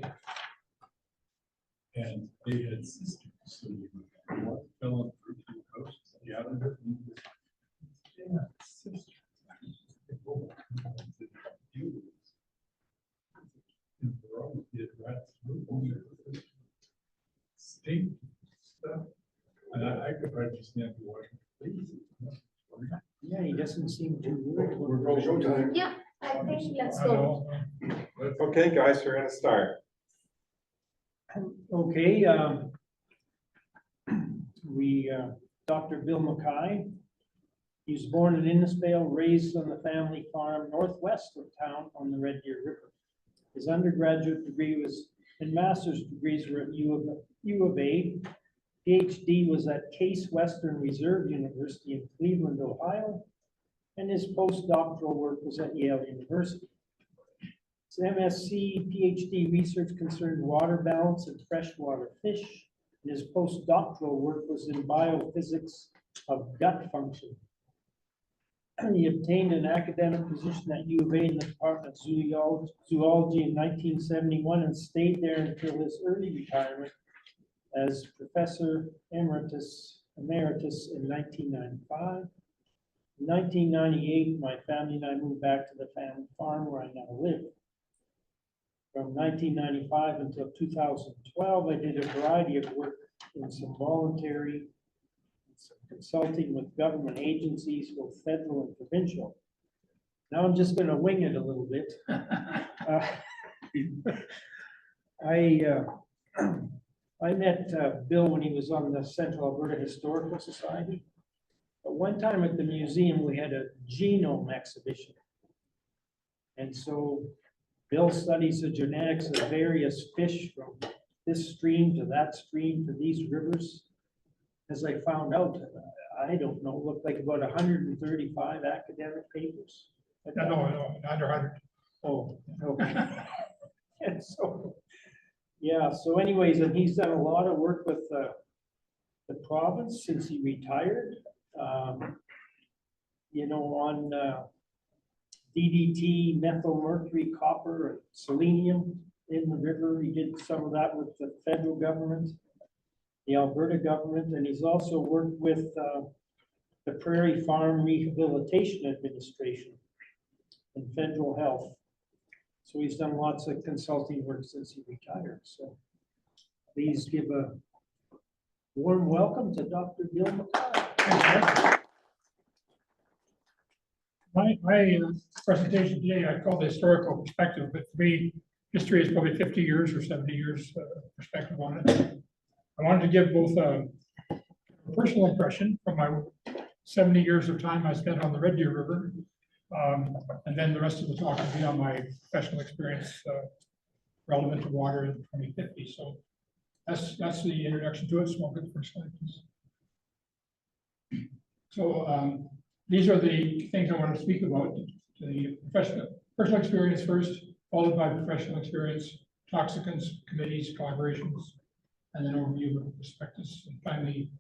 Mackay. And they had sisters, so one fell on through the coast, the other. Yeah, sisters. State stuff, and I could probably stand to watch it. Yeah, he doesn't seem too worried. We're going showtime. Yeah, I think let's I go. know. Okay, guys, we're gonna start. Okay, Dr. Bill Mackay. He was born in Innisfail, raised on the family farm northwest of town on the Red Deer River. His undergraduate degree was, and master's degrees were at U of A. PhD was at Case Western Reserve University in Cleveland, Ohio, and his postdoctoral work was at Yale University. His MSc PhD research concerned water balance and freshwater fish, and his postdoctoral work was in biophysics of gut function. He obtained an academic position at U of A in the Department of Zoology in 1971 and stayed there until his early retirement as Professor Emeritus in 1995. In 1998, my family and I moved back to the family farm where I now live. From 1995 until 2012, I did a variety of work in some voluntary consulting with government agencies, both federal and provincial. Now I'm just going to wing it a little bit. I met Bill when he was on the Central Alberta Historical Society. But one time at the museum, we had a genome exhibition. And so Bill studies the genetics of various fish from this stream to that stream to these rivers. As I found out, I don't know, looked like about 135 academic papers. No, under 100. Oh, okay. And so, yeah, so anyways, and he's done a lot of work with the province since he retired. You know, on DDT, methyl mercury, copper, and selenium in the river. He did some of that with the federal government, the Alberta government, and he's also worked with the Prairie Farm Rehabilitation Administration and federal health. So he's done lots of consulting work since he retired. So please give a warm welcome to Dr. Bill Mackay. My presentation today, I call the historical perspective, but for me, history is probably 50 years or 70 years perspective on it. I wanted to give both a personal impression from my 70 years of time I spent on the Red Deer River, and then the rest of the talk will be on my professional experience relevant to water in 2050. So that's the introduction to it. So I'll get the first slide, please. So these are the things I want to speak about. The personal experience first, followed by professional experience, toxicants, committees, collaborations, and then overview of prospectus, and finally,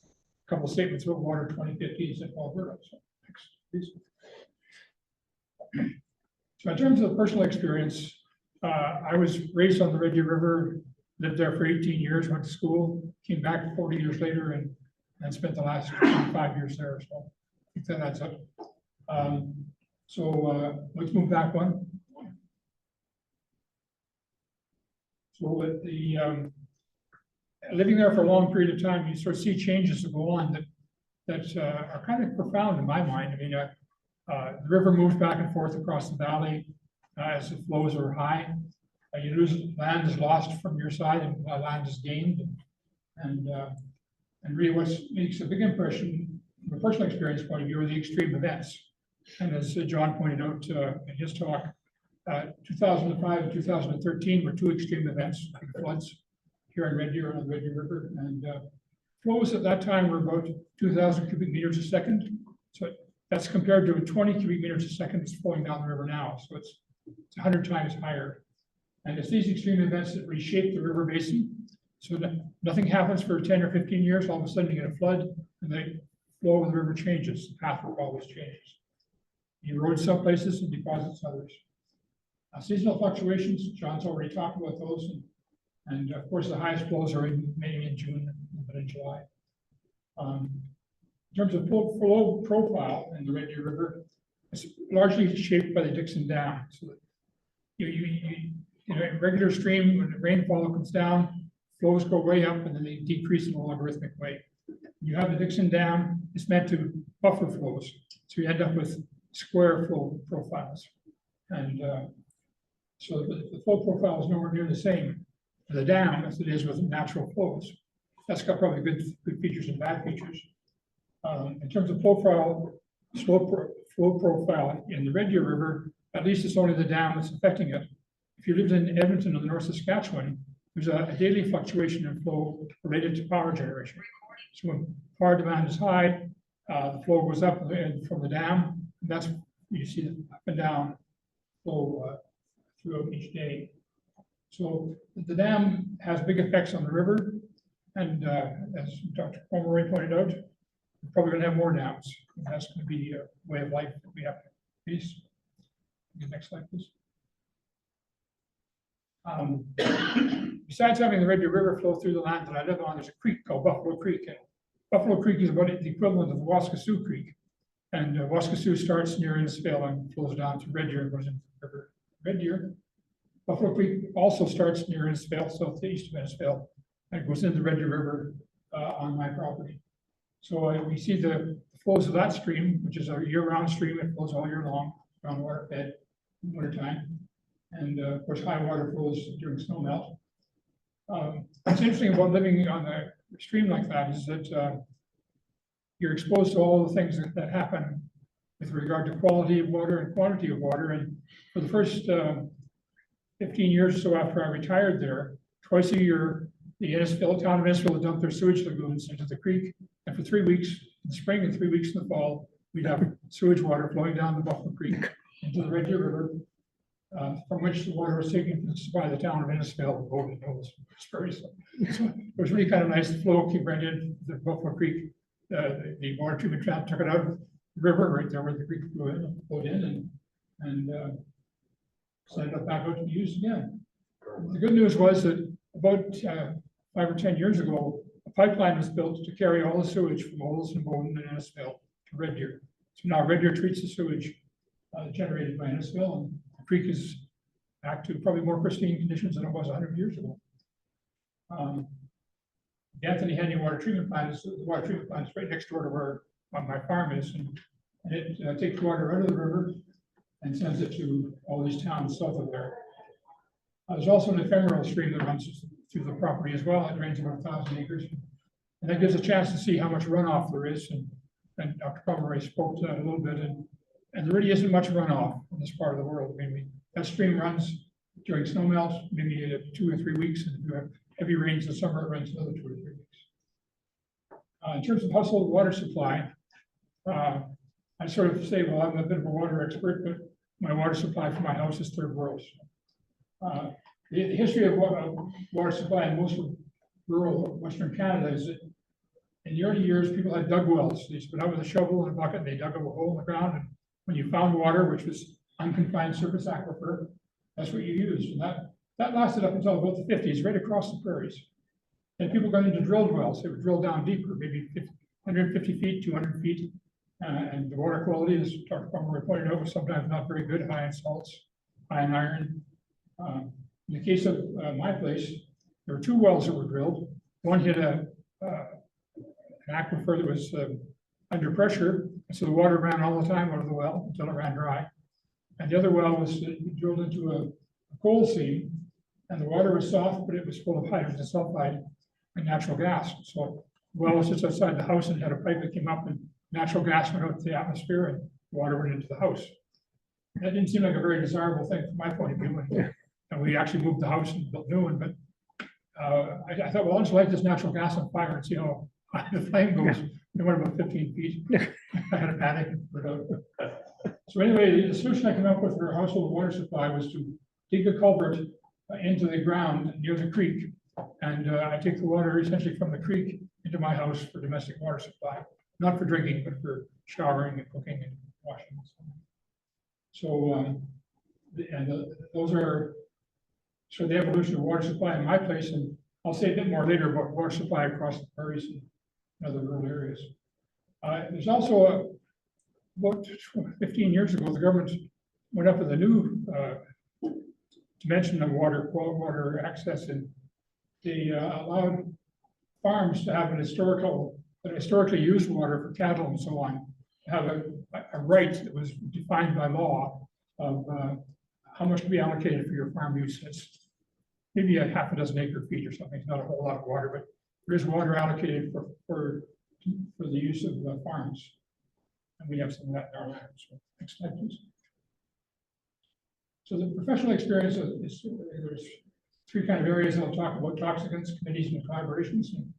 a couple of statements about water 2050 in Alberta. So next, please. So in terms of the personal experience, I was raised on the Red Deer River, lived there for 18 years, went to school, came back 40 years later, and spent the last 25 years there. So I think that adds up. Let's move back one. So with the living there for a long period of time, you sort of see changes that go on that are kind of profound in my mind. I mean, the river moves back and forth across the valley as the flows are high. You lose land is lost from your side, and land is gained. And really, what makes a big impression from a personal experience point of view are the extreme events. And as John pointed out in his talk, 2005 and 2013 were two extreme events, floods here in Red Deer on the Red Deer River, and flows at that time were about 2,000 cubic meters a second. So that's compared to 20 cubic meters a second that's flowing down the river now. So it's 100 times higher. And it's these extreme events that reshape the river basin. So that nothing happens for 10 or 15 years, all of a sudden you get a flood, and the flow of the river changes. The path of always changes. It erodes some places and deposits others. Seasonal fluctuations, John's already talked about those, and of course, the highest flows are in May and June, but in July. In terms of flow profile in the Red Deer River, it's largely shaped by the Dixon Dam. So that you know, a regular stream, when the rainfall comes down, flows go way up and then they decrease in a logarithmic way. You have the Dixon Dam, it's meant to buffer flows, so you end up with square flow profiles. And so the flow profile is nowhere near the same for the dam as it is with natural flows. That's got probably good features and bad features. In terms of flow profile in the Red Deer River, at least it's only the dam that's affecting it. If you lived in Edmonton on the North Saskatchewan, there's a daily fluctuation in flow related to power generation. So when power demand is high, the flow goes up from the dam, and that's, you see the up and down flow throughout each day. So the dam has big effects on the river, and as Dr. Pomeroy pointed out, we're probably going to have more dams. And that's going to be a way of life that we have to face. Next slide, please. Besides having the Red Deer River flow through the land that I live on, there's a creek called Buffalo Creek. And Buffalo Creek is about the equivalent of the Waskesiu Creek. And Waskesiu starts near Innisfail and flows down to Red Deer and goes into the river Red Deer. Buffalo Creek also starts near Innisfail, south to east of Innisfail, and goes into the Red Deer River on my property. So we see the flows of that stream, which is a year-round stream. It flows all year long, groundwater fed in wintertime. And of course, high water flows during snow melt. What's interesting about living on a stream like that is that you're exposed to all the things that happen with regard to quality of water and quantity of water. And for the first 15 years or so after I retired there, twice a year, the town of Innisfail would dump their sewage lagoons into the creek. And for 3 weeks in the spring and 3 weeks in the fall, we'd have sewage water flowing down the Buffalo Creek into the Red Deer River, from which the water was taken to supply the town of Innisfail. So it was really kind of nice. The flow came right in the Buffalo Creek. The water treatment plant took it out of the river right there where the creek flowed in, and sent it back out to be used again. The good news was that about 5 or 10 years ago, a pipeline was built to carry all the sewage from Olds and Bowden and Innisfail to Red Deer. So now Red Deer treats the sewage generated by Innisfail, and the creek is back to probably more pristine conditions than it was 100 years ago. The Anthony Henry water treatment plant is right next door to where my farm is, and it takes water out of the river and sends it to all these towns south of there. There's also an ephemeral stream that runs through the property as well. It drains about 1,000 acres, and that gives a chance to see how much runoff there is. And Dr. Pomeroy spoke to that a little bit, and there really isn't much runoff in this part of the world. I mean, that stream runs during snow melt, maybe 2 or 3 weeks, and if you have heavy rains in the summer, it runs another 2 or 3 weeks. In terms of household water supply, I sort of say, well, I'm a bit of a water expert, but my water supply for my house is third world. The history of water supply in most of rural Western Canada is that in the early years, people had dug wells. They spit out with a shovel and a bucket, and they dug a hole in the ground. And when you found water, which was unconfined surface aquifer, that's what you used. And that lasted up until about the 50s, right across the prairies. And people got into drilled wells. They would drill down deeper, maybe 150 feet, 200 feet. And the water quality, as Dr. Pomeroy pointed out, was sometimes not very good, high in salts, high in iron. In the case of my place, there were 2 wells that were drilled. One hit an aquifer that was under pressure, and so the water ran all the time out of the well until it ran dry. And the other well was drilled into a coal seam, and the water was soft, but it was full of hydrogen sulfide and natural gas. So the well was just outside the house and had a pipe that came up, and natural gas went out to the atmosphere, and water went into the house. That didn't seem like a very desirable thing from my point of view. And we actually moved the house and built a new one, but I thought, well, I'll just light this natural gas on fire and see how high the flame goes. It went about 15 feet. I had a panic and put it out. So anyway, the solution I came up with for a household water supply was to dig a culvert into the ground near the creek. And I take the water essentially from the creek into my house for domestic water supply, not for drinking, but for showering and cooking and washing. So Those are so the evolution of water supply in my place, and I'll say a bit more later about water supply across the prairies and other rural areas. There's also about 15 years ago, the government went up with a new dimension of water access, and they allowed farms to have historically used water for cattle and so on, to have a right that was defined by law of how much to be allocated for your farm use. It's maybe a half a dozen acre feet or something. It's not a whole lot of water, but there is water allocated for the use of farms. And we have some of that in our land. So next slide, please. So the professional experience is there's three kind of areas I'll talk about: toxicants, committees, and collaborations. And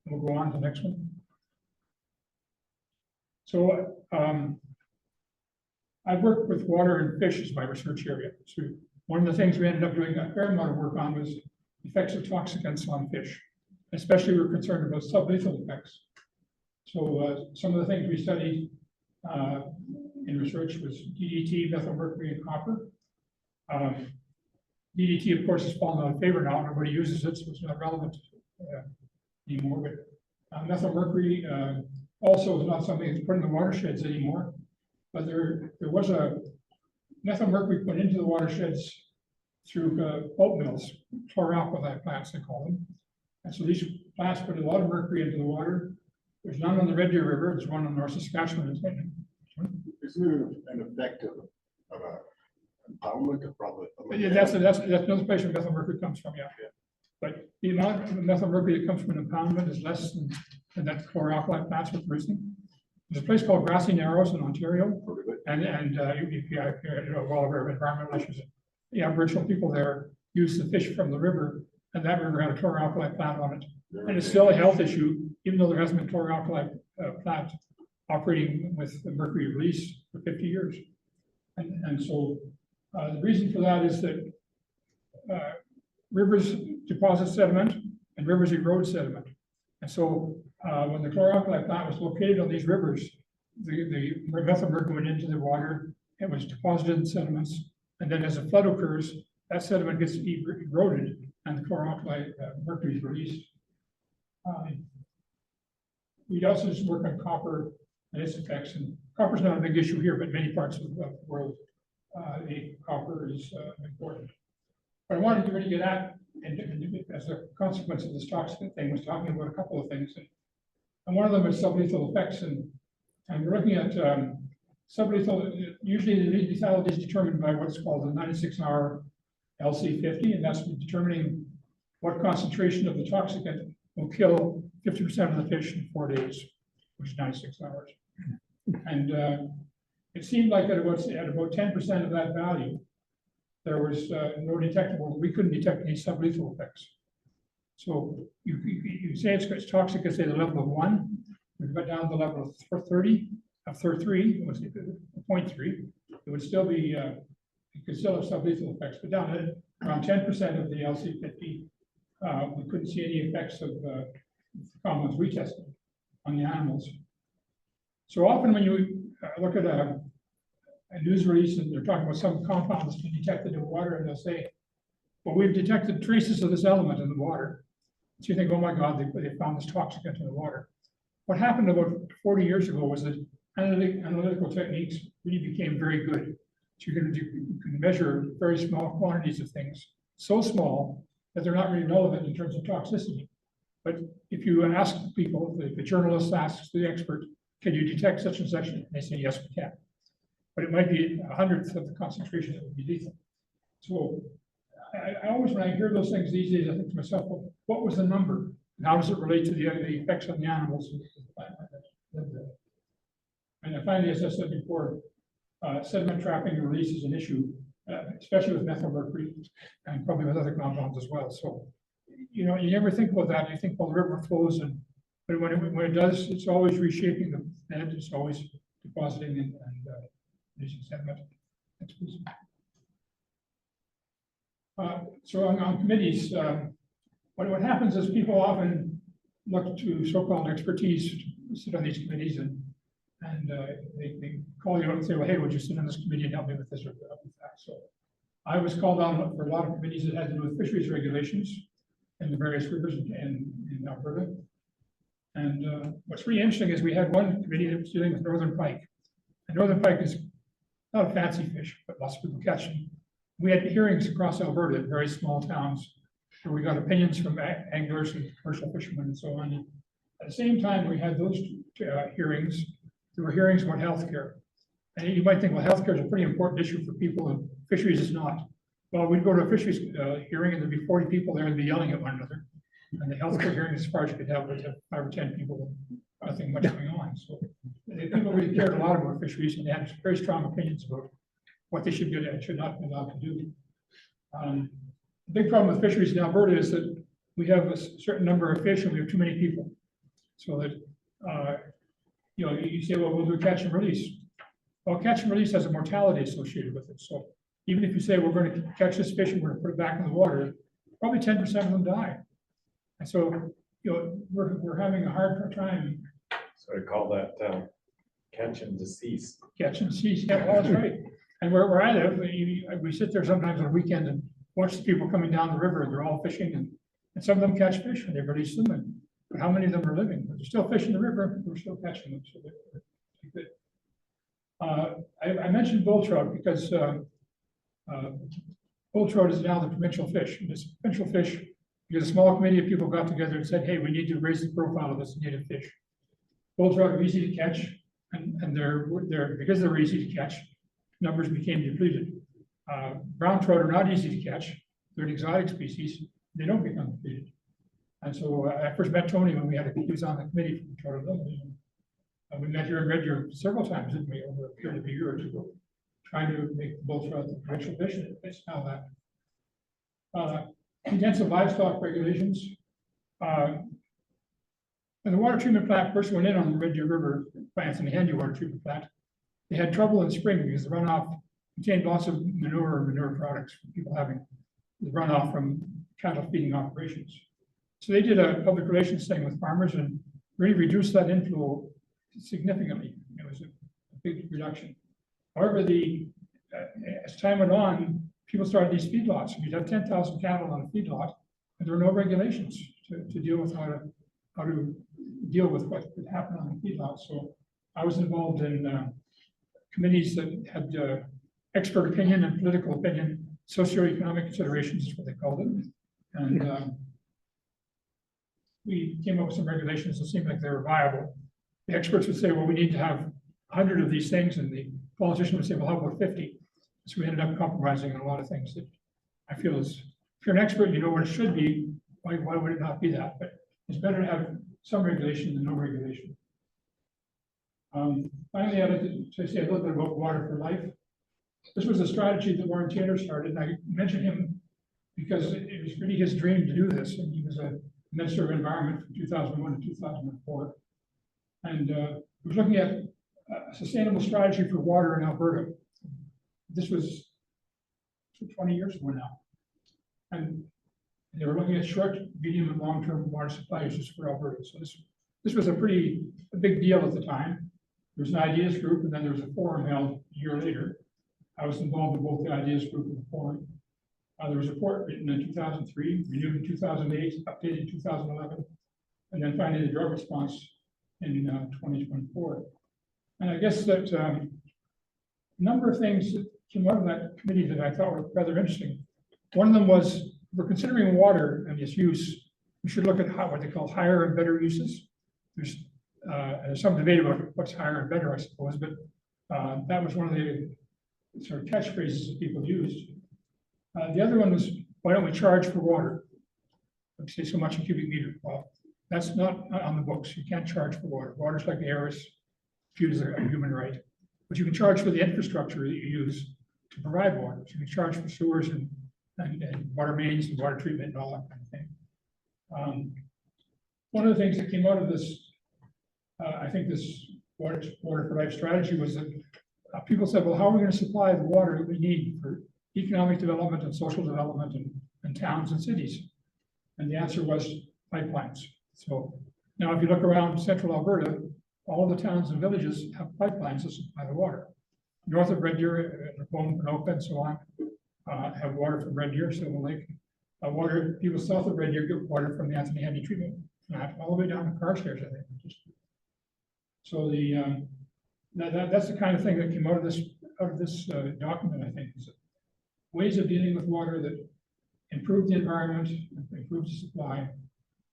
we'll go on to the next one. So I've worked with water and fish as my research area. So one of the things we ended up doing a fair amount of work on was effects of toxicants on fish. Especially we were concerned about sublethal effects. So some of the things we studied in research was DDT, methylmercury, and copper. DDT, of course, has fallen out of favor now. Nobody uses it, so it's not relevant anymore. But methylmercury also is not something that's put in the watersheds anymore. But there was a methylmercury put into the watersheds through pulp mills, chloralkali plants, they call them. And so these plants put a lot of mercury into the water. There's none on the Red Deer River. There's one on North Saskatchewan. Isn't there an effect of impoundment of probably? Yeah, that's another place where methylmercury comes from, yeah. But the amount of methylmercury that comes from impoundment is less than that chloralkali plants were producing. There's a place called Grassy Narrows in Ontario, and you're well aware of environmental issues. The Aboriginal people there use the fish from the river, and that river had a chloralkali plant on it. And it's still a health issue, even though there hasn't been chloralkali plant operating with the mercury release for 50 years. And so the reason for that is that rivers deposit sediment and rivers erode sediment. And so when the chloralkali plant was located on these rivers, the methylmercury went into the water, it was deposited in sediments, and then as a flood occurs, that sediment gets eroded and the chloralkali mercury is released. We also just work on copper and its effects, and copper is not a big issue here, but many parts of the world, copper is important. But I wanted to really get at, and as a consequence of this toxic thing, was talking about a couple of things. And one of them is sublethal effects, and we're looking at sublethal. Usually the lethality is determined by what's called the 96-hour LC50, and that's determining what concentration of the toxicant will kill 50% of the fish in 4 days, which is 96 hours. And it seemed like at about 10% of that value, there was no detectable, we couldn't detect any sublethal effects. So you say it's toxic at say the level of 1, we've got down to the level of 30, of 3, it was 0.3, it would still be, you could still have sublethal effects, but down at around 10% of the LC50, we couldn't see any effects of the compounds we tested on the animals. So often when you look at a news release and they're talking about some compound that's been detected in water, and they'll say, well, we've detected traces of this element in the water. So you think, oh my God, they found this toxicant in the water. What happened about 40 years ago was that analytical techniques really became very good. So you can measure very small quantities of things, so small that they're not really relevant in terms of toxicity. But if you ask people, if the journalist asks the expert, can you detect such and such? And they say, yes, we can. But it might be 1/100th of the concentration that would be lethal. So I always, when I hear those things these days, I think to myself, well, what was the number? And how does it relate to the effects on the animals? And finally, as I said before, sediment trapping and release is an issue, especially with methylmercury and probably with other compounds as well. So, you know, you never think about that. You think, well, the river flows, but when it does, it's always reshaping the bed. It's always depositing and releasing sediment. Next, please. So on committees, what happens is people often look to so-called expertise to sit on these committees, and they call you up and say, well, hey, would you sit on this committee and help me with this or with that? So I was called on for a lot of committees that had to do with fisheries regulations in the various rivers in Alberta. And what's really interesting is we had one committee that was dealing with northern pike. And northern pike is not a fancy fish, but lots of people catch them. We had hearings across Alberta in very small towns where we got opinions from anglers and commercial fishermen and so on. At the same time, we had those hearings. There were hearings about healthcare. And you might think, well, healthcare is a pretty important issue for people, and fisheries is not. Well, we'd go to a fisheries hearing, and there'd be 40 people there and be yelling at one another. And the healthcare hearing, as far as you could have, would have 5 or 10 people, nothing much going on. So the people really cared a lot about fisheries, and they had very strong opinions about what they should do and should not be allowed to do. The big problem with fisheries in Alberta is that we have a certain number of fish and we have too many people. So that, you say, well, we'll do catch and release. Well, catch and release has a mortality associated with it. So even if you say we're going to catch this fish and we're going to put it back in the water, probably 10% of them die. And so, we're having a hard time. So I call that catch and decease. Catch and seize, yeah, well, that's right. And where I live, we sit there sometimes on a weekend and watch the people coming down the river, and they're all fishing, and some of them catch fish and they release them, but how many of them are living? But there's still fish in the river, people are still catching them, so they're good. I mentioned bull trout because bull trout is now the provincial fish. And it's a provincial fish because a small committee of people got together and said, hey, we need to raise the profile of this native fish. Bull trout are easy to catch, and they're because they're easy to catch, numbers became depleted. Brown trout are not easy to catch. They're an exotic species. They don't become depleted. And so I first met Tony when he was on the committee for Trout Unlimited. We met here in Red Deer several times, didn't we, over a period of a year or two, trying to make the bull trout the provincial fish. It's now that. Intensive livestock regulations. When the water treatment plant first went in on the Red Deer River plants and the Handy water treatment plant, they had trouble in spring because the runoff contained lots of manure products from people having the runoff from cattle feeding operations. So they did a public relations thing with farmers and really reduced that inflow significantly. It was a big reduction. However, as time went on, people started these feedlots. You'd have 10,000 cattle on a feedlot, and there were no regulations to deal with how to deal with what could happen on the feedlot. So I was involved in committees that had expert opinion and political opinion, socioeconomic considerations is what they called it. And we came up with some regulations that seemed like they were viable. The experts would say, well, we need to have 100 of these things, and the politician would say, well, how about 50? So we ended up compromising on a lot of things that I feel is, if you're an expert, you know what it should be, why would it not be that? But it's better to have some regulation than no regulation. Finally, I'd like to say a little bit about Water for Life. This was a strategy that Warren Taylor started, and I mentioned him because it was really his dream to do this, and he was a Minister of Environment from 2001 to 2004. And was looking at a sustainable strategy for water in Alberta. This was 20 years ago now. And they were looking at short, medium, and long-term water supply issues for Alberta. So this was a big deal at the time. There was an ideas group, and then there was a forum held a year later. I was involved in both the ideas group and the forum. There was a report written in 2003, renewed in 2008, updated in 2011, and then finally the drought response in 2024. And I guess that a number of things that came out of that committee that I thought were rather interesting. One of them was, if we're considering water and its use, we should look at what they call higher and better uses. There's some debate about what's higher and better, I suppose, but that was one of the sort of catchphrases that people used. The other one was, why don't we charge for water? Like say so much a cubic meter. Well, that's not on the books. You can't charge for water. Water's like the air is viewed as a human right. But you can charge for the infrastructure that you use to provide water. So you can charge for sewers and water mains and water treatment and all that kind of thing. One of the things that came out of this, I think this water for life strategy was that people said, well, how are we going to supply the water that we need for economic development and social development in towns and cities? And the answer was pipelines. So now if you look around central Alberta, all of the towns and villages have pipelines that supply the water. North of Red Deer, Lacombe, Panoka, and so on, have water from Red Deer, Silver Lake. Water, people south of Red Deer get water from the Anthony Handy treatment plant, all the way down to Carstairs, I think. So that's the kind of thing that came out of this document, I think, is ways of dealing with water that improve the environment, improve the supply.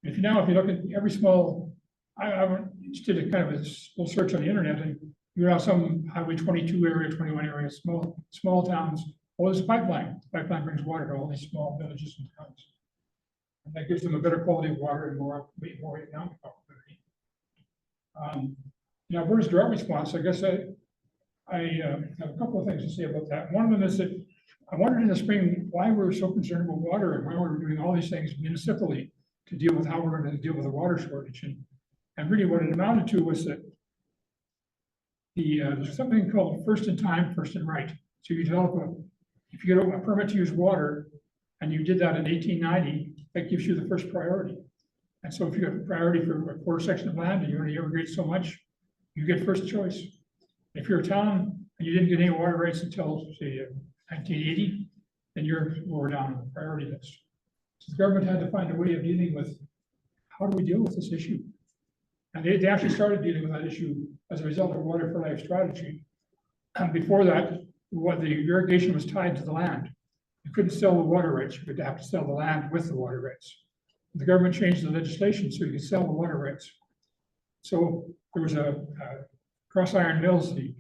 If you look at every small, I just did a kind of a little search on the internet, and you have some Highway 22 area, 21 area, small towns. Well, there's a pipeline. The pipeline brings water to all these small villages and towns. And that gives them a better quality of water and more economic opportunity. Now, Alberta's drought response, I guess I have a couple of things to say about that. One of them is that I wondered in the spring why we were so concerned about water and why we were doing all these things municipally to deal with how we're going to deal with the water shortage. And really what it amounted to was that there's something called first in time, first in right. So you develop if you get a permit to use water and you did that in 1890, that gives you the first priority. And so if you have a priority for a quarter section of land and you only irrigate so much, you get first choice. If you're a town and you didn't get any water rights until, say, 1980, then you're lower down on the priority list. So the government had to find a way of dealing with, how do we deal with this issue? And they actually started dealing with that issue as a result of Water for Life strategy. And before that, the irrigation was tied to the land. You couldn't sell the water rights, you would have to sell the land with the water rights. The government changed the legislation so you could sell the water rights. So there was a Cross Iron Mills, the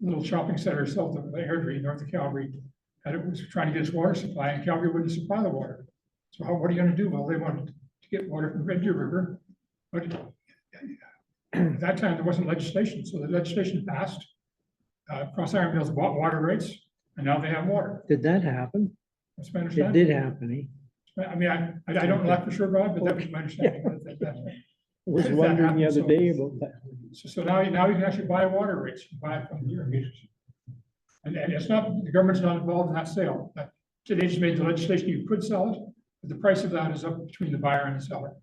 little shopping center south of Airdrie, north of Calgary, and it was trying to get its water supply, and Calgary wouldn't supply the water. So what are you going to do? Well, they wanted to get water from Red Deer River, but at that time there wasn't legislation, so the legislation passed. Cross Iron Mills bought water rights, and now they have water. Did that happen? That's my It understanding. did happen, eh? I mean, I don't know that for sure, Rob, but that was my understanding. I was That wondering the happened, other so- day about that. So now you can actually buy water rights, you buy it from the irrigators. And it's not, the government's not involved in that sale. They just made the legislation, you could sell it, but the price of that is up between the buyer and the seller.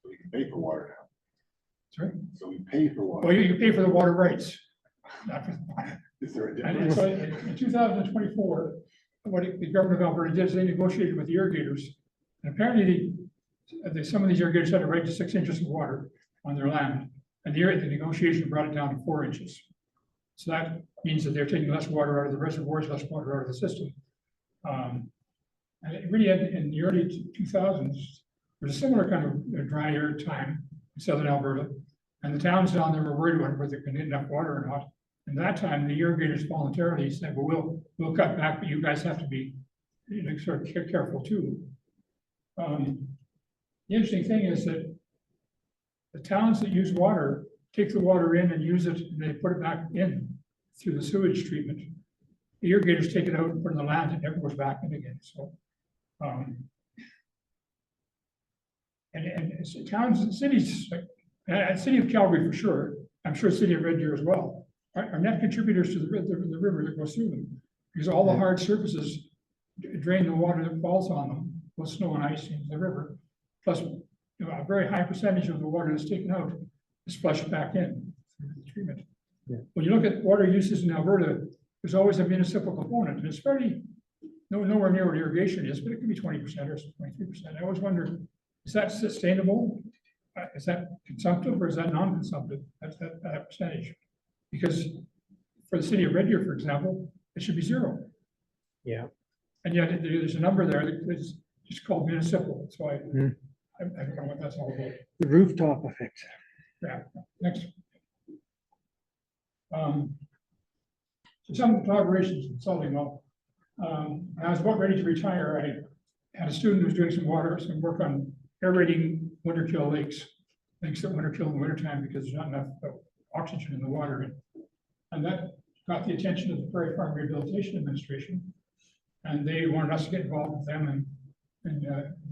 So we can pay for water now. Sorry? So we pay for Well, water. you pay for the water rights. Not for the buyer. Is there a And difference? so in 2024, what the government of Alberta did is they negotiated with the irrigators. And apparently some of these irrigators had a right to 6 inches of water on their land. And the negotiation brought it down to 4 inches. So that means that they're taking less water out of the reservoirs, less water out of the system. And it really had, in the early 2000s, there was a similar kind of dry air time in southern Alberta. And the towns down there were worried about whether they could get enough water or not. And that time, the irrigators voluntarily said, well, we'll cut back, but you guys have to be sort of careful too. The interesting thing is that the towns that use water take the water in and use it, and they put it back in through the sewage treatment. The irrigators take it out and put it in the land, and it never goes back in again. So, and it's towns and cities, like city of Calgary for sure. I'm sure city of Red Deer as well are net contributors to the river that goes through them, because all the hard surfaces drain the water that falls on them with snow and ice into the river. Plus, a very high percentage of the water that's taken out is flushed back in through the treatment. Yeah. When you look at water uses in Alberta, there's always a municipal component, and it's fairly nowhere near what irrigation is, but it could be 20% or 23%. I always wonder, is that sustainable? Is that consumptive or is that non-consumptive? That's that percentage. Because for the city of Red Deer, for example, it should be 0. Yeah. And yet there's a number there that is just called municipal. So I don't know what that's all about. The rooftop effect. Yeah, next. So some collaborations consulting. Well, when I was about ready to retire, I had a student who was doing some work on aerating winter kill lakes that winter kill in the wintertime because there's not enough oxygen in the water. And that got the attention of the Prairie Farm Rehabilitation Administration. And they wanted us to get involved with them and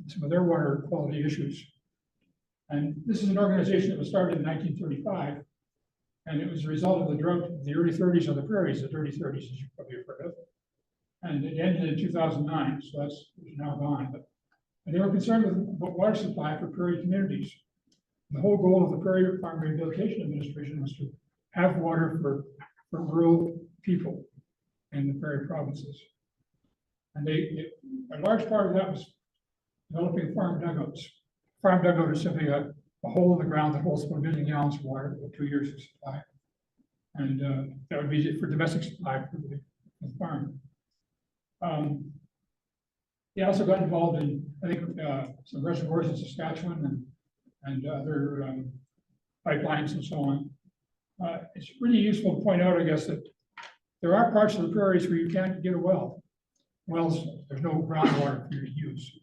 some of their water quality issues. And this is an organization that was started in 1935. And it was a result of the drought of the early 30s on the prairies, the dirty 30s, as you probably have heard of. And it ended in 2009, so that's now gone. But they were concerned with water supply for prairie communities. The whole goal of the Prairie Farm Rehabilitation Administration was to have water for rural people in the prairie provinces. And a large part of that was developing farm dugouts. Farm dugout is simply a hole in the ground that holds 1 million gallons of water for 2 years of supply. And that would be for domestic supply for the farm. They also got involved in, I think, some reservoirs in Saskatchewan and other pipelines and so on. It's really useful to point out, I guess, that there are parts of the prairies where you can't get a well. Wells, there's no groundwater for you to use.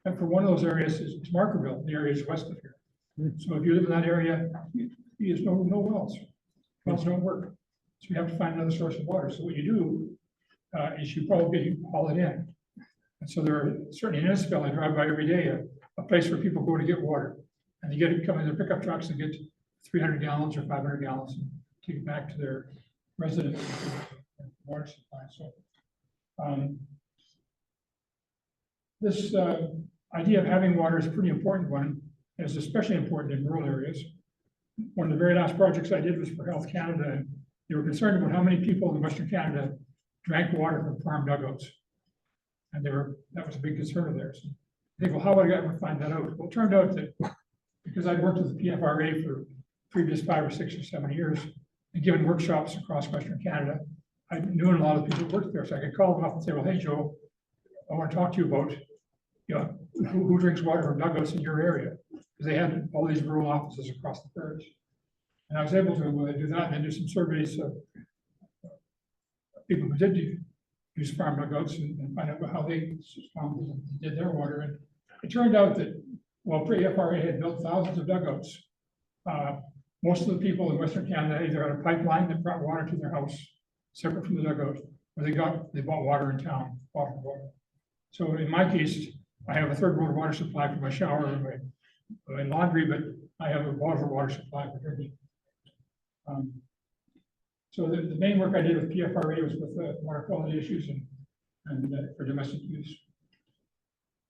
And for one of those areas is Markerville, the area is west of here. So if you live in that area, there's no wells. Wells don't work. So you have to find another source of water. So what you do is you probably haul it in. And so there are certainly in Innisfail, I drive by every day, a place where people go to get water. And they get it, come in their pickup trucks and get 300 gallons or 500 gallons and take it back to their residence water supply. So this idea of having water is a pretty important one. And it's especially important in rural areas. One of the very last projects I did was for Health Canada, and they were concerned about how many people in Western Canada drank water from farm dugouts. And that was a big concern of theirs. I think, well, how would I ever find that out? Well, it turned out that because I'd worked with the PFRA for previous 5 or 6 or 7 years and given workshops across Western Canada, I knew a lot of people who worked there. So I could call them up and say, well, hey, Joe, I want to talk to you about, who drinks water from dugouts in your area? Because they had all these rural offices across the prairies. And I was able to do that and then do some surveys of people who did use farm dugouts and find out how they did their water. And it turned out that while PFRA had built thousands of dugouts, most of the people in Western Canada either had a pipeline that brought water to their house, separate from the dugout, or they bought water in town, bottled water. So in my case, I have a third world water supply for my shower and my laundry, but I have a water supply for drinking. So the main work I did with PFRA was with water quality issues and for domestic use.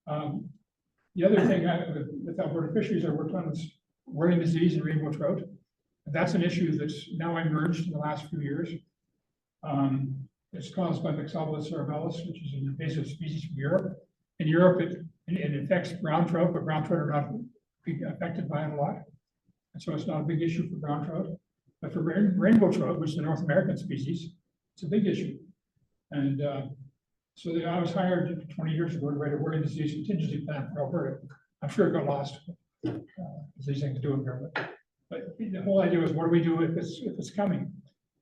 The other thing with Alberta fisheries I worked on was whirling disease and rainbow trout. That's an issue that's now emerged in the last few years. It's caused by Mixobolus cerebelis, which is an invasive species from Europe. In Europe, it affects brown trout, but brown trout are not affected by it a lot. And so it's not a big issue for brown trout. But for rainbow trout, which is a North American species, it's a big issue. And so I was hired 20 years ago to write a whirling disease contingency plan for Alberta. I'm sure it got lost. These things do in government. But the whole idea was, what do we do if it's coming?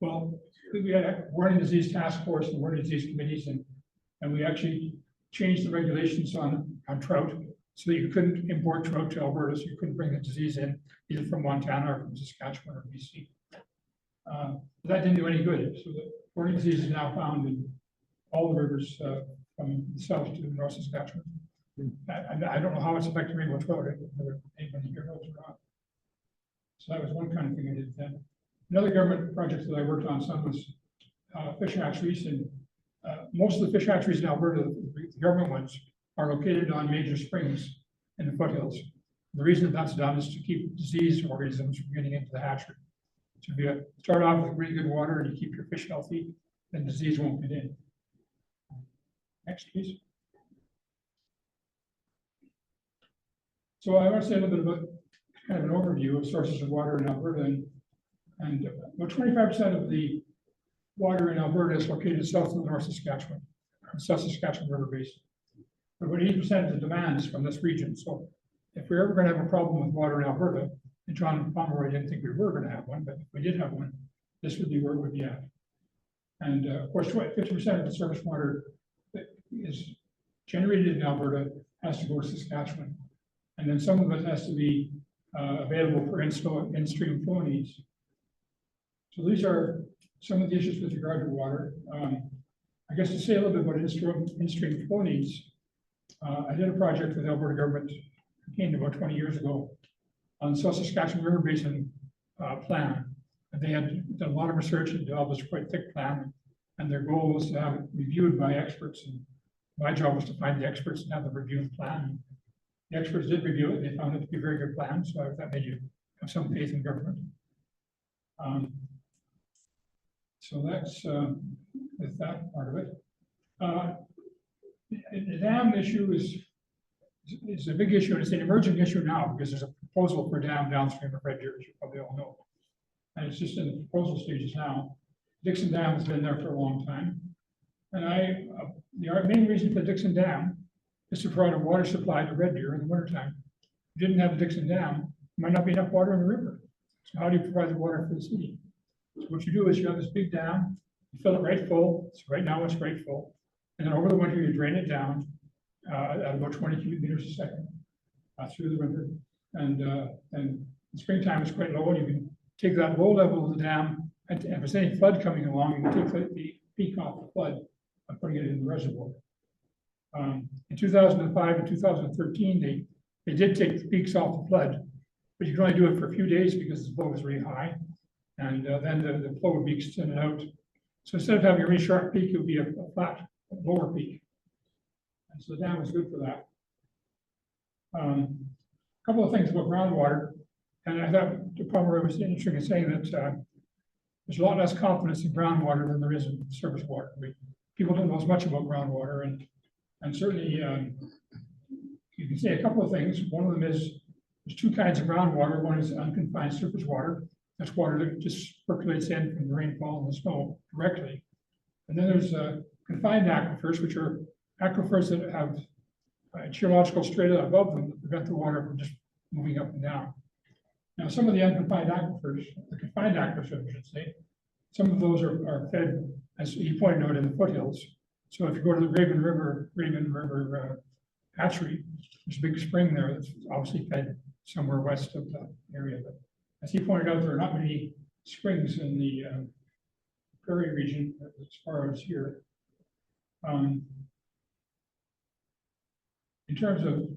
Well, we had a whirling disease task force and whirling disease committees, and we actually changed the regulations on trout so that you couldn't import trout to Alberta, so you couldn't bring the disease in either from Montana or from Saskatchewan or BC. That didn't do any good. So the whirling disease is now found in all the rivers from the south to North Saskatchewan. I don't know how it's affecting rainbow trout, whether anybody here knows or not. So that was one kind of thing I did then. Another government project that I worked on some was fish hatcheries, and most of the fish hatcheries in Alberta, the government ones, are located on major springs in the foothills. The reason that's done is to keep disease organisms from getting into the hatchery. So if you start off with really good water and you keep your fish healthy, then disease won't get in. Next, please. So I want to say a little bit about kind of an overview of sources of water in Alberta, and about 25% of the water in Alberta is located south of the North Saskatchewan, the South Saskatchewan River Basin. About 80% of the demand is from this region. So if we're ever going to have a problem with water in Alberta, and John Pomeroy didn't think we were going to have one, but if we did have one, this would be where it would be at. And of course, 50% of the surface water that is generated in Alberta has to go to Saskatchewan. And then some of it has to be available for in-stream flow needs. So these are some of the issues with regard to water. I guess to say a little bit about in-stream flow needs, I did a project with Alberta government, it came about 20 years ago, on the South Saskatchewan River Basin plan. And they had done a lot of research and developed this quite thick plan. And their goal was to have it reviewed by experts. And my job was to find the experts and have them review the plan. The experts did review it. They found it to be a very good plan. So that made you have some faith in government. So that's with that part of it. The dam issue is a big issue, and it's an emerging issue now, because there's a proposal for a dam downstream of Red Deer, as you probably all know. And it's just in the proposal stages now. Dixon Dam has been there for a long time. And the main reason for the Dixon Dam is to provide a water supply to Red Deer in the wintertime. If you didn't have the Dixon Dam, there might not be enough water in the river. So how do you provide the water for the city? So what you do is you have this big dam, you fill it right full. So right now it's right full. And then over the winter, you drain it down at about 20 cubic meters a second through the winter. And in springtime, it's quite low, and you can take that low level of the dam, and if there's any flood coming along, you can take the peak off the flood by putting it in the reservoir. In 2005 and 2013, they did take the peaks off the flood, but you can only do it for a few days because the flow was really high. And then the flow would be extended out. So instead of having a really sharp peak, it would be a flat, lower peak. And so the dam was good for that. A couple of things about groundwater. And I thought the Palmer was interesting in saying that there's a lot less confidence in groundwater than there is in surface water. People don't know as much about groundwater, and certainly you can say a couple of things. One of them is there's two kinds of groundwater. One is unconfined surface water. That's water that just percolates in from the rainfall and the snow directly. And then there's confined aquifers, which are aquifers that have geological strata above them that prevent the water from just moving up and down. Now, some of the unconfined aquifers, the confined aquifers, I should say, some of those are fed, as you pointed out, in the foothills. So if you go to the Raven River hatchery, there's a big spring there that's obviously fed somewhere west of the area. But as he pointed out, there are not many springs in the prairie region as far as here. In terms of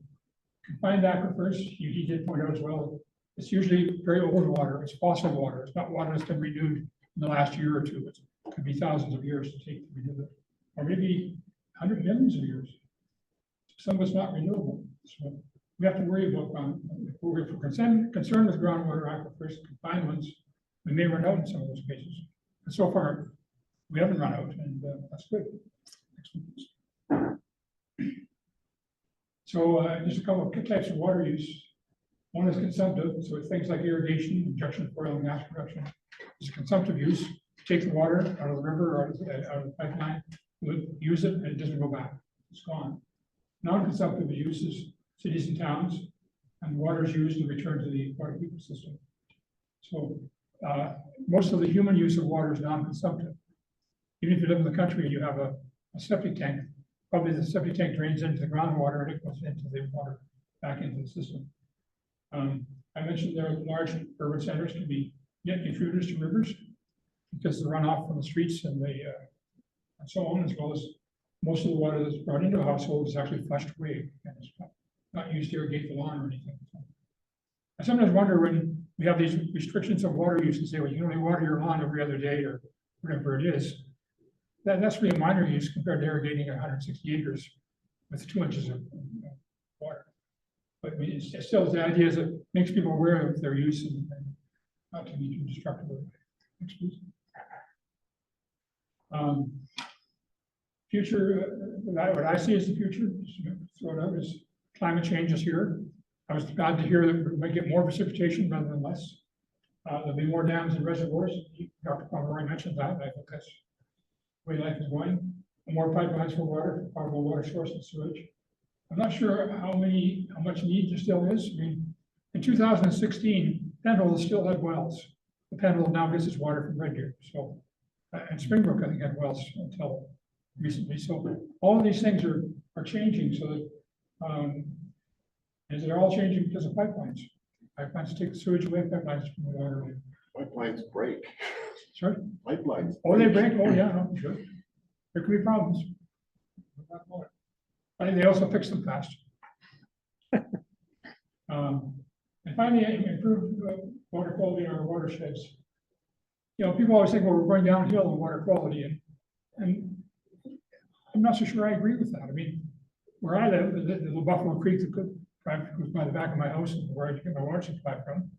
confined aquifers, he did point out as well, it's usually very old water. It's fossil water. It's not water that's been renewed in the last year or two. It could be thousands of years to take to renew it, or maybe hundreds, millions of years. Some of it's not renewable. So we have to worry about, if we're concerned with groundwater aquifers, confined ones, we may run out in some of those cases. And so far, we haven't run out, and that's good. So just a couple of types of water use. One is consumptive, so it's things like irrigation, injection for oil and gas production. It's a consumptive use. Take the water out of the river or out of the pipeline, use it, and it doesn't go back. It's gone. Non-consumptive use is cities and towns, and water is used to return to the aquatic ecosystem. So most of the human use of water is non-consumptive. Even if you live in the country and you have a septic tank, probably the septic tank drains into the groundwater and it goes into the water back into the system. I mentioned there large urban centers can be net contributors to rivers because the runoff from the streets and and so on, as well as most of the water that's brought into a household is actually flushed away and it's not used to irrigate the lawn or anything. I sometimes wonder when we have these restrictions of water use and say, well, you can only water your lawn every other day or whatever it is. That's really a minor use compared to irrigating 160 acres with 2 inches of water. But I mean, it's still the idea is it makes people aware of their use and not to be too destructive. Future, what I see as the future, sort of, is climate change is here. I was glad to hear that we might get more precipitation rather than less. There'll be more dams and reservoirs. Dr. Pomeroy mentioned that. I think that's the way life is going. More pipelines for water, potable water source and sewage. I'm not sure how much need there still is. I mean, in 2016, Penhold still had wells. The Penhold now gets its water from Red Deer. So, and Springbrook, I think, had wells until recently. So all of these things are changing. So that they're all changing because of pipelines. Pipelines take the sewage away, pipelines from the water away. Pipelines break. Sorry? Pipelines. Oh, they break? Oh, yeah, no, sure. There could be problems. I think they also fix them fast. And finally, improve water quality in our watersheds. You know, people always think, well, we're going downhill in water quality, and I'm not so sure I agree with that. I mean, where I live, the little Buffalo Creek that goes by the back of my house and where I get my water supply from,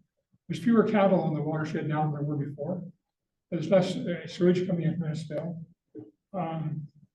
there's fewer cattle on the watershed now than there were before. There's less sewage coming in from Innisfail.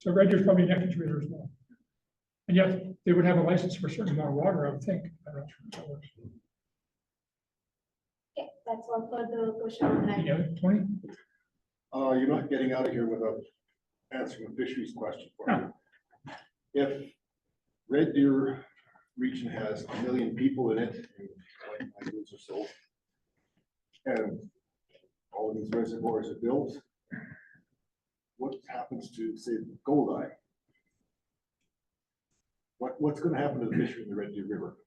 So Red Deer's probably a net contributor as well. And yet they would have a license for a certain amount of water, I would think. I'm not sure how that works. Okay, that's all for the question online. Yeah, 20? You're not getting out of here without answering a fisheries question for you. If Red Deer region has 1 million people in it, in 20 years or so, and all of these reservoirs are built, what happens to, say, Goldeye? What's gonna happen to the fishery in the Red Deer River?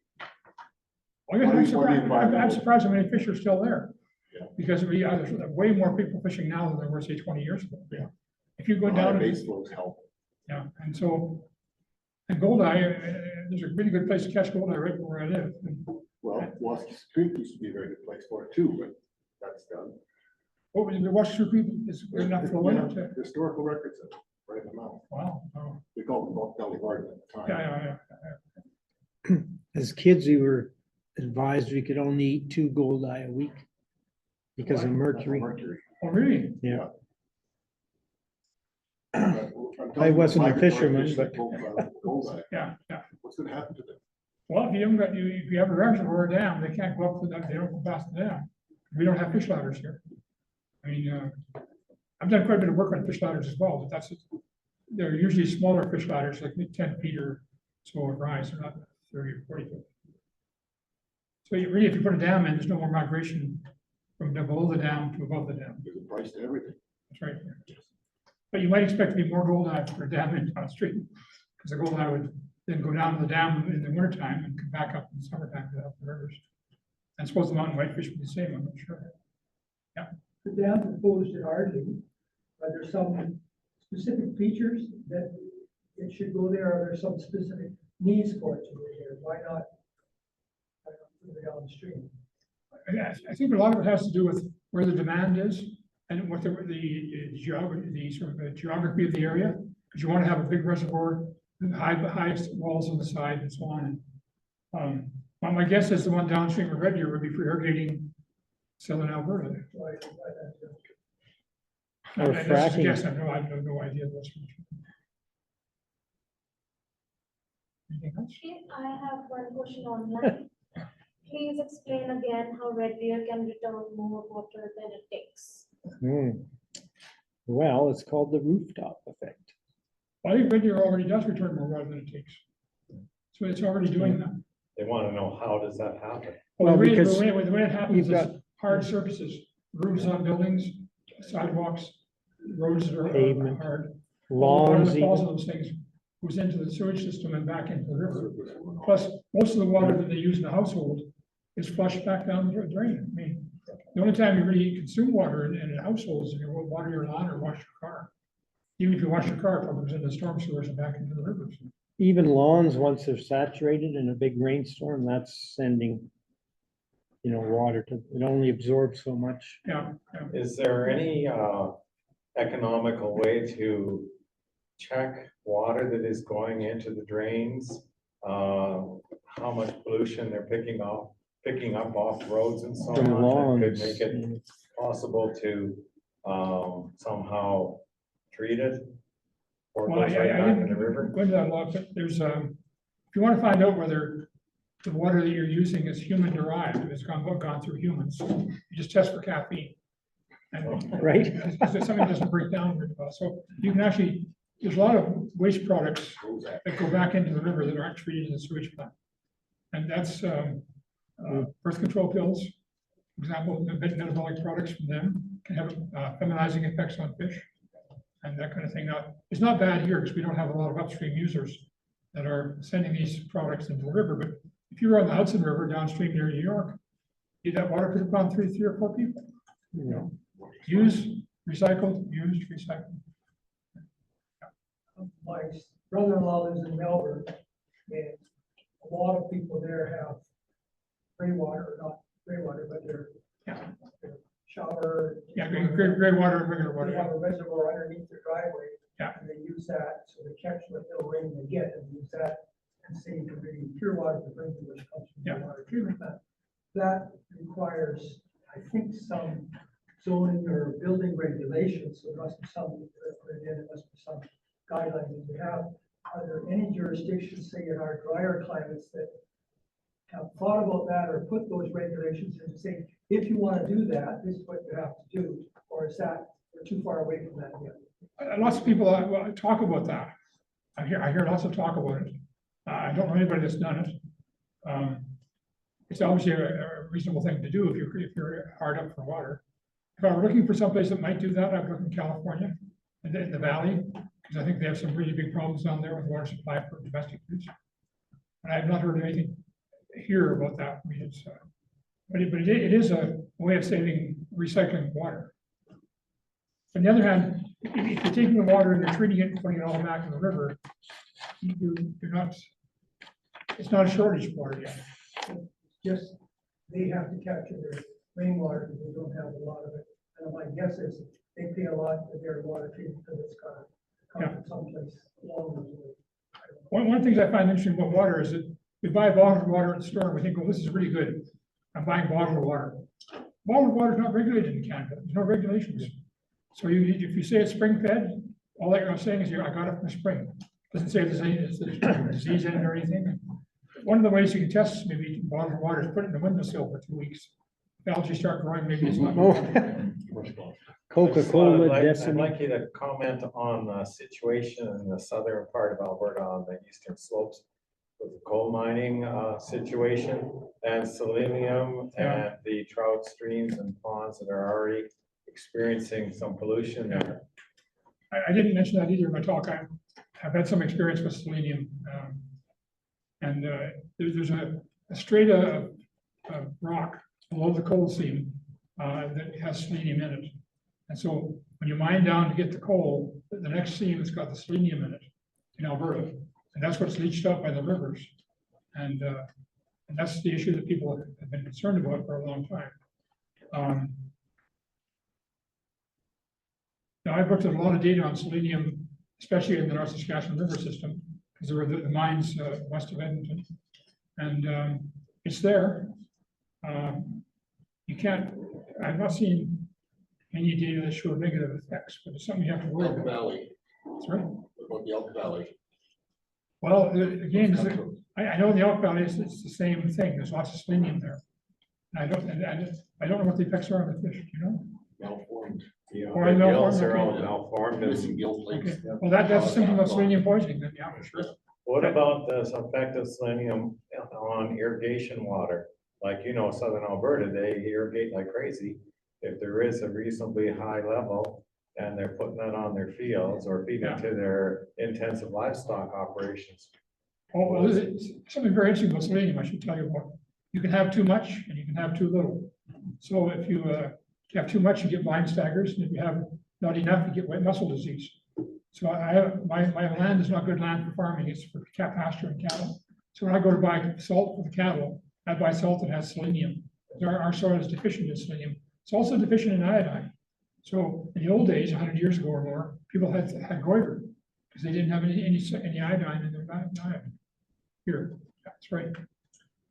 I'm surprised how many fish are still there. Yeah. Because there's way more people fishing now than there were, say, 20 years ago. Yeah. If you go Higher down, base flows help. yeah, and so, and Goldeye, there's a really good place to catch Goldeye right where I live. And Well, Wasky Creek used to be a very good place for it too, but that's done. what was the Washington Creek is good enough for a winter too. Historical records of it, right in the mouth. Wow. Oh, We called it Bulk Valley Garden at the time. yeah. As kids, we were advised we could only eat 2 goldeye a week because of mercury. Mercury. Oh, really? Yeah. But I'm talking I wasn't a migratory fisherman, fish but- that Goldeye. Yeah. What's gonna happen to them? Well, if you haven't got, if you have a reservoir dam, they can't go up to that, they don't go past the dam. We don't have fish ladders here. I mean, I've done quite a bit of work on fish ladders as well, but they're usually smaller fish ladders, like 10 feet or so of rise, they're not 30 or 40 feet. So you really, if you put a dam in, there's no more migration from below the dam to above the dam. There's a price to everything. That's right. But you might expect to be more goldeye for a dam in downstream, because the goldeye would then go down to the dam in the wintertime and come back up in the summertime to help the rivers. And suppose the mountain whitefish would be the same, I'm not sure. The dam proposed at Ardley, are there some specific features that it should go there? Are there some specific needs for it to go there? Why not move it downstream? I think a lot of it has to do with where the demand is and what the geography, the sort of the geography of the area. Because you want to have a big reservoir, highest walls on the side and so on. My guess is the one downstream of Red Deer would be for irrigating southern Alberta. Why Or That's just a fracking. guess. I have no idea what's. Anything else? Okay, I have one question online. Please explain again how Red Deer can return more water than it takes. Well, it's called the rooftop effect. I think Red Deer already does return more water than it takes. So it's already doing that. They want to know, how does that happen? Well, the way because the way it happens you've is got- hard surfaces, roofs on buildings, sidewalks, roads that are Pavement, hard. Lawns, Water that falls even. on those things goes into the sewage system and back into the river. Plus, most of the water that they use in the household is flushed back down the drain. I mean, the only time you really consume water in a household is if you water your lawn or wash your car. Even if you wash your car, it probably goes into storm sewers and back into the rivers. Even lawns, once they're saturated in a big rainstorm, that's sending, water to, it only absorbs so much. Yeah. Is there any economical way to check water that is going into the drains? How much pollution they're picking up off roads and so From on? That could lawns. make it possible to somehow treat it? Or Well, goes right I back in the didn't river? go into that a lot, but there's, if you want to find out whether the water that you're using is human derived, if it's gone through humans, you just test for caffeine. And Right? Because something doesn't break down very well. So you can actually, there's a lot of waste products that go back into the river that aren't treated in the sewage plant. And that's birth control pills, for example, the metabolic products from them can have feminizing effects on fish and that kind of thing. Now, it's not bad here because we don't have a lot of upstream users that are sending these products into the river. But if you were on the Hudson River downstream near New York, that water could have gone through 3 or 4 people. Use, recycled, used, recycled. My brother-in-law lives in Melbourne, and a lot of people there have gray water, not gray water, but their shower. Yeah, gray water and regular They have water. a reservoir underneath their driveway. Yeah. And they use that, so they catch what little rain they get and use that and save the really pure water to drink, which comes from Yeah. the water treatment plant. That requires, I think, some zoning or building regulations, so there must be some, it must be some guidelines that we have, are there any jurisdictions, say in our drier climates, that have thought about that or put those regulations and say, if you want to do that, this is what you have to do, or is that, we're too far away from that yet? Lots of people talk about that. I hear lots of talk about it. I don't know anybody that's done it. It's obviously a reasonable thing to do if you're hard up for water. If I were looking for someplace that might do that, I'd look in California, in the valley, because I think they have some really big problems down there with water supply for domestic use. And I have not heard anything here about that. I mean, it's, but it is a way of saving, recycling water. On the other hand, if you're taking the water and you're treating it and putting it all back in the river, you're not, it's not a shortage of water yet. Just, they have to capture their rainwater, because they don't have a lot of it. And my guess is they pay a lot for their water treatment, because it's got to come from someplace along the way. One of the things I find interesting about water is that we buy bottled water at the store and we think, well, this is really good. I'm buying bottled water. Bottled water is not regulated in Canada. There's no regulations. So if you say it's spring fed, all that you're saying is I got it from the spring. Doesn't say there's any disease in it or anything. One of the ways you can test maybe bottled water is put it in the windowsill for 2 weeks. If algae start growing, maybe it's not. Coca-Cola, I'd Decim. like you to comment on the situation in the southern part of Alberta on the eastern slopes with the coal mining situation and selenium and the trout streams and ponds that are already experiencing some pollution there. I didn't mention that either in my talk. I've had some experience with selenium. And there's a strata of rock below the coal seam that has selenium in it. And so when you mine down to get the coal, the next seam has got the selenium in it in Alberta. And that's what's leached out by the rivers. And that's the issue that people have been concerned about for a long time. Now, I've looked at a lot of data on selenium, especially in the North Saskatchewan River system, because there were the mines west of Edmonton. And it's there. You can't, I've not seen any data that show negative effects, but it's something you have to worry Elk about. Valley, Sorry? what about the Elk Valley? Well, again, I know in the Elk Valley, it's the same thing. There's lots of selenium there. And I don't know what the effects are on the fish, do you know? Malformed. Or in Gills malformed, are all okay. malformed. Missing gill plates. Okay, well, that's a symptom of selenium poisoning, then, yeah, for sure. What about the effect of selenium on irrigation water? Like, southern Alberta, they irrigate like crazy. If there is a reasonably high level and they're putting that on their fields or feeding it to their intensive livestock operations. Oh, well, it's something very interesting about selenium, I should tell you about. You can have too much and you can have too little. So if you have too much, you get vine staggers, and if you have not enough, you get white mussel disease. So my land is not good land for farming, it's for pasture and cattle. So when I go to buy salt for the cattle, I buy salt that has selenium. Our soil is deficient in selenium. It's also deficient in iodine. So in the old days, 100 years ago or more, people had goiter because they didn't have any iodine in their diet. Here, that's right.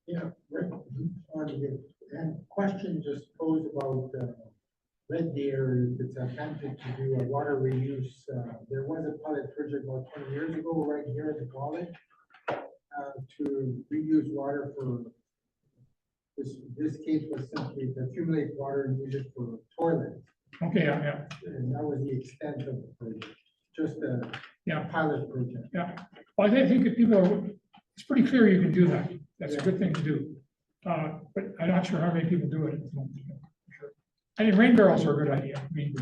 Yeah, right. And question just posed about Red Deer, if it's attempted to do a water reuse. There was a pilot project about 20 years ago right here at the college to reuse water for, this case was simply to accumulate water and use it for toilets. Okay, yeah. And that was the extent of the project, just a Yeah. pilot project. Yeah, well, I think if people are, it's pretty clear you can do that. That's a good thing to do. But I'm not sure how many people do it at the moment. Sure. I think rain barrels are a good idea. I mean,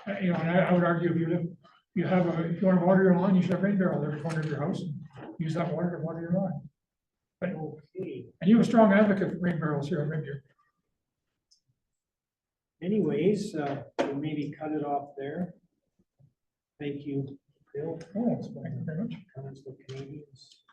and I would argue if you want to water your lawn, you should have rain barrel every corner of your house and use that water to water your lawn. But, and you're a strong advocate for rain barrels here in Red Deer. Anyways, we'll maybe cut it off there. Thank you, Bill. Oh, thank you very much. Council Canadians.